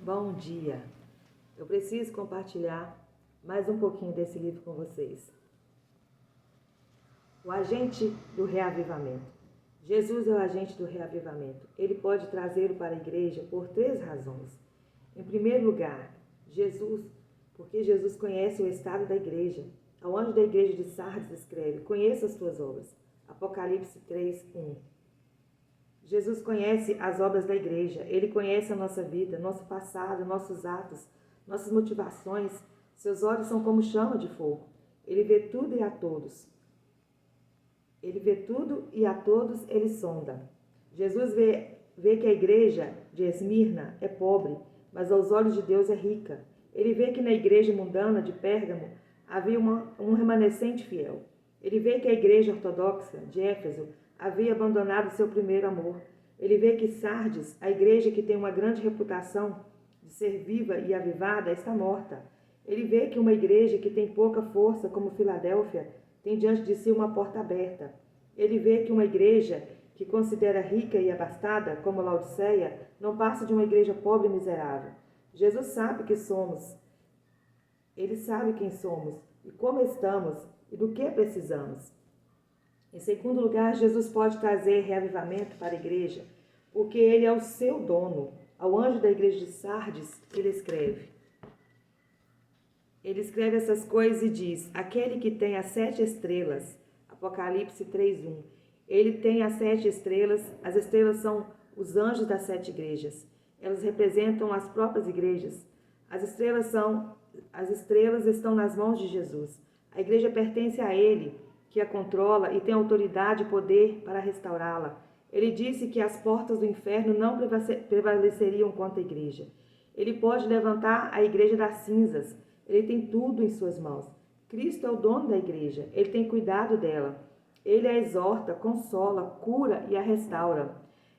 Bom dia! Eu preciso compartilhar mais um pouquinho desse livro com vocês. O agente do reavivamento. Jesus é o agente do reavivamento. Ele pode trazê-lo para a igreja por 3 razões. Em primeiro lugar, porque Jesus conhece o estado da igreja. Ao anjo da igreja de Sardes escreve: conheça as tuas obras. Apocalipse 3:1. Jesus conhece as obras da igreja, Ele conhece a nossa vida, nosso passado, nossos atos, nossas motivações. Seus olhos são como chama de fogo. Ele vê tudo e a todos. Ele sonda. Jesus vê que a igreja de Esmirna é pobre, mas aos olhos de Deus é rica. Ele vê que na igreja mundana de Pérgamo havia um remanescente fiel. Ele vê que a igreja ortodoxa de Éfeso havia abandonado seu primeiro amor. Ele vê que Sardes, a igreja que tem uma grande reputação de ser viva e avivada, está morta. Ele vê que uma igreja que tem pouca força, como Filadélfia, tem diante de si uma porta aberta. Ele vê que uma igreja que considera rica e abastada, como Laodiceia, não passa de uma igreja pobre e miserável. Jesus sabe que somos. Ele sabe quem somos e como estamos e do que precisamos. Em segundo lugar, Jesus pode trazer reavivamento para a igreja, porque Ele é o seu dono. Ao anjo da igreja de Sardes, Ele escreve essas coisas e diz: aquele que tem as 7 estrelas, Apocalipse 3:1. Ele tem as 7 estrelas, as estrelas são os anjos das 7 igrejas. Elas representam as próprias igrejas. As estrelas estão nas mãos de Jesus. A igreja pertence a Ele, que a controla e tem autoridade e poder para restaurá-la. Ele disse que as portas do inferno não prevaleceriam contra a igreja. Ele pode levantar a igreja das cinzas. Ele tem tudo em suas mãos. Cristo é o dono da igreja. Ele tem cuidado dela. Ele a exorta, consola, cura e a restaura.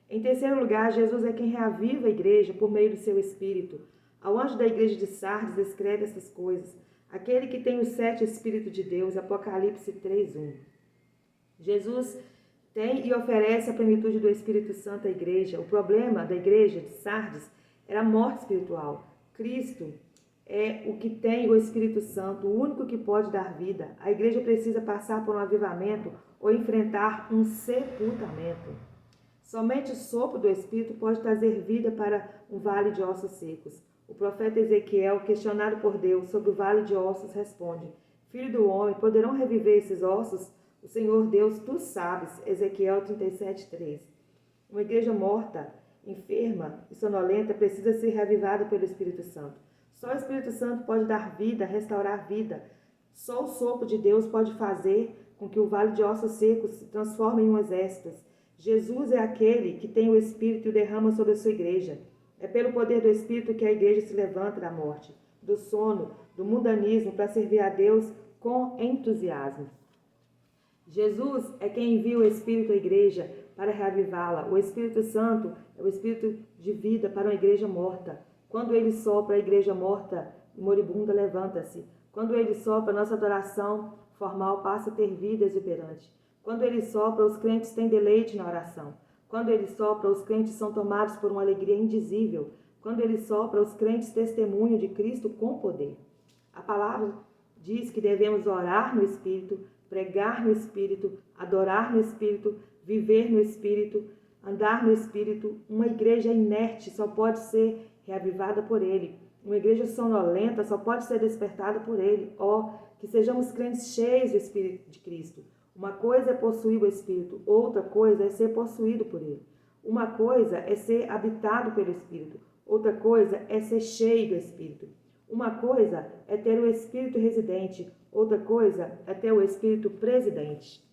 Em terceiro lugar, Jesus é quem reaviva a igreja por meio do seu Espírito. Ao anjo da igreja de Sardes escreve essas coisas: aquele que tem os 7 Espíritos de Deus, Apocalipse 3:1. Jesus tem e oferece a plenitude do Espírito Santo à igreja. O problema da igreja de Sardes era a morte espiritual. Cristo é o que tem o Espírito Santo, o único que pode dar vida. A igreja precisa passar por um avivamento ou enfrentar um sepultamento. Somente o sopro do Espírito pode trazer vida para um vale de ossos secos. O profeta Ezequiel, questionado por Deus sobre o vale de ossos, responde: Filho do homem, poderão reviver esses ossos? O Senhor Deus, tu sabes. Ezequiel 37:3. Uma igreja morta, enferma e sonolenta precisa ser reavivada pelo Espírito Santo. Só o Espírito Santo pode dar vida, restaurar vida. Só o sopro de Deus pode fazer com que o vale de ossos secos se transforme em um exército. Jesus é aquele que tem o Espírito e o derrama sobre a sua igreja. É pelo poder do Espírito que a igreja se levanta da morte, do sono, do mundanismo para servir a Deus com entusiasmo. Jesus é quem envia o Espírito à igreja para reavivá-la. O Espírito Santo é o Espírito de vida para uma igreja morta. Quando Ele sopra, a igreja morta e moribunda levanta-se. Quando Ele sopra, nossa adoração formal passa a ter vida exuberante. Quando Ele sopra, os crentes têm deleite na oração. Quando Ele sopra, os crentes são tomados por uma alegria indizível. Quando Ele sopra, os crentes testemunham de Cristo com poder. A palavra diz que devemos orar no Espírito, pregar no Espírito, adorar no Espírito, viver no Espírito, andar no Espírito. Uma igreja inerte só pode ser reavivada por Ele. Uma igreja sonolenta só pode ser despertada por Ele. Que sejamos crentes cheios do Espírito de Cristo. Uma coisa é possuir o Espírito, outra coisa é ser possuído por Ele. Uma coisa é ser habitado pelo Espírito, outra coisa é ser cheio do Espírito. Uma coisa é ter o Espírito residente, outra coisa é ter o Espírito presidente.